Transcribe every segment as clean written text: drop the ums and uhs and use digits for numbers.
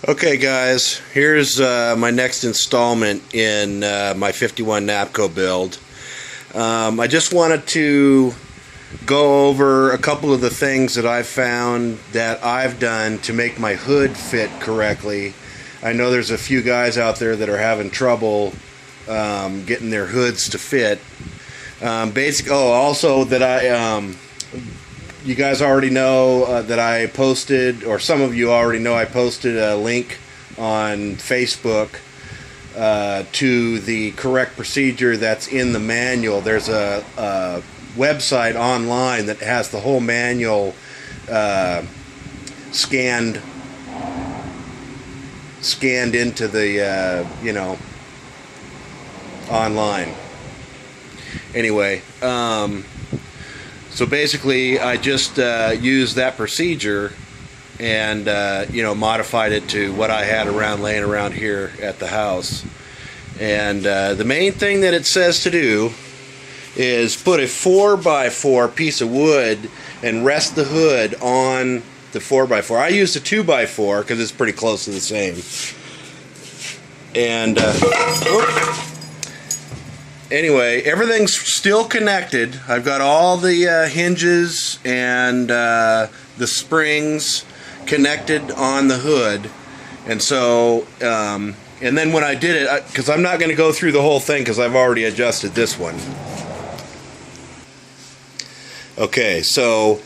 Okay guys, here's my next installment in my 51 Napco build. I just wanted to go over a couple of the things that I've found that I've done to make my hood fit correctly. I know there's a few guys out there that are having trouble getting their hoods to fit. Also that you guys already know that I posted, or some of you already know I posted a link on Facebook to the correct procedure that's in the manual. There's a website online that has the whole manual scanned into the online. Anyway, so basically I just used that procedure and modified it to what I had laying around here at the house. And the main thing that it says to do is put a 4x4 piece of wood and rest the hood on the 4x4. I used a 2x4 because it's pretty close to the same. And anyway, everything's still connected. I've got all the hinges and the springs connected on the hood. And so, and then when I did it, because I'm not going to go through the whole thing because I've already adjusted this one. Okay, so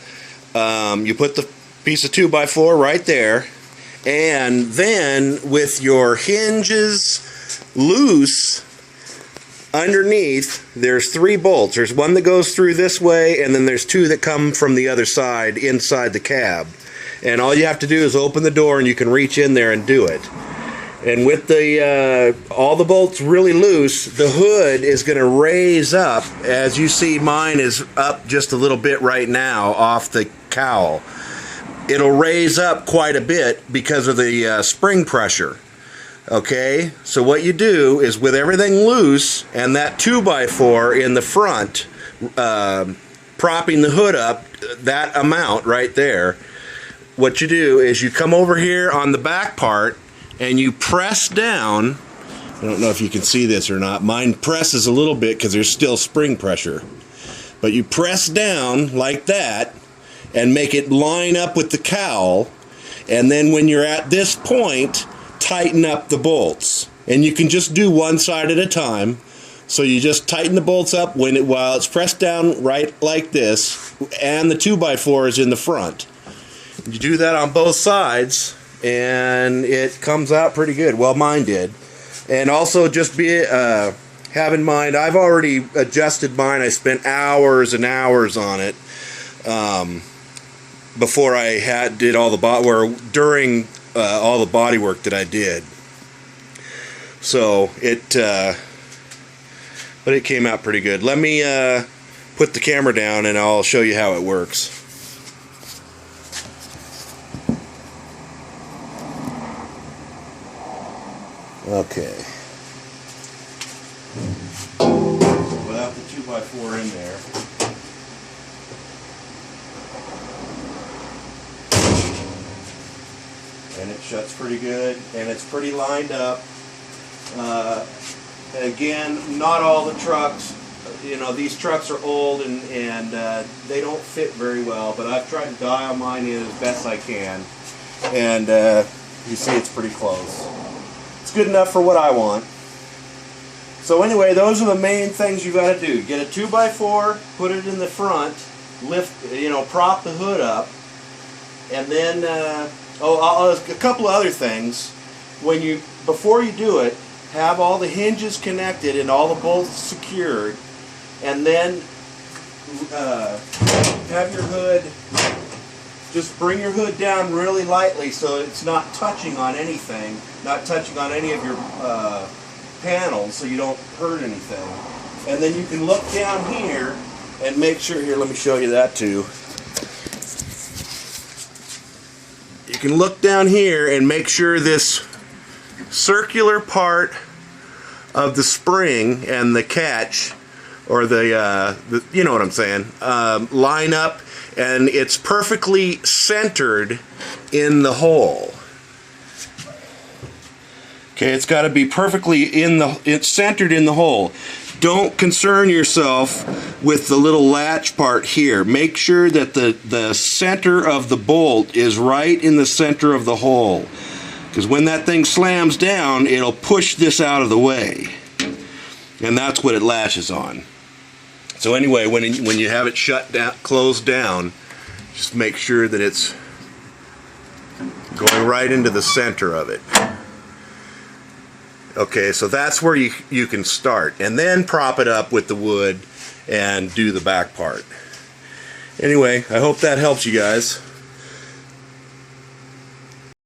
you put the piece of 2x4 right there, and then with your hinges loose, underneath there's 3 bolts. There's one that goes through this way, and then there's 2 that come from the other side inside the cab. And all you have to do is open the door and you can reach in there and do it. And with the all the bolts really loose, the hood is going to raise up. As you see, mine is up just a little bit right now off the cowl. It'll raise up quite a bit because of the spring pressure. Okay, so what you do is with everything loose and that 2x4 in the front propping the hood up that amount right there, what you do is you come over here on the back part and you press down. I don't know if you can see this or not. Mine presses a little bit because there's still spring pressure. But you press down like that and make it line up with the cowl, and then when you're at this point, tighten up the bolts. And you can just do one side at a time. So you just tighten the bolts up while it's pressed down right like this, and the 2x4 is in the front. You do that on both sides and it comes out pretty good. Well, mine did. And also just have in mind, I've already adjusted mine. I spent hours and hours on it before I did all the during all the body work that I did. So but it came out pretty good. Let me put the camera down and I'll show you how it works. Okay. Without the 2x4 in there. And it shuts pretty good, and it's pretty lined up. Again, not all the trucks, these trucks are old and they don't fit very well, but I've tried to dial mine in as best I can, and you see it's pretty close. It's good enough for what I want. So anyway, those are the main things you got to do. Get a 2x4, put it in the front, prop the hood up, and then a couple of other things. Before you do it, have all the hinges connected and all the bolts secured, and then have your hood. Just bring your hood down really lightly so it's not touching on anything, not touching on any of your panels, so you don't hurt anything. And then you can look down here and make sure, here, let me show you that too. You can look down here and make sure this circular part of the spring and the catch, or the you know what I'm saying, line up, and it's perfectly centered in the hole. Okay, it's got to be perfectly it's centered in the hole. Don't concern yourself with the little latch part here. Make sure that the center of the bolt is right in the center of the hole. Because when that thing slams down, it'll push this out of the way. And that's what it latches on. So anyway, when you have it shut down, closed down, just make sure that it's going right into the center of it. Okay, so that's where you can start, and then prop it up with the wood and do the back part. Anyway, I hope that helps you guys.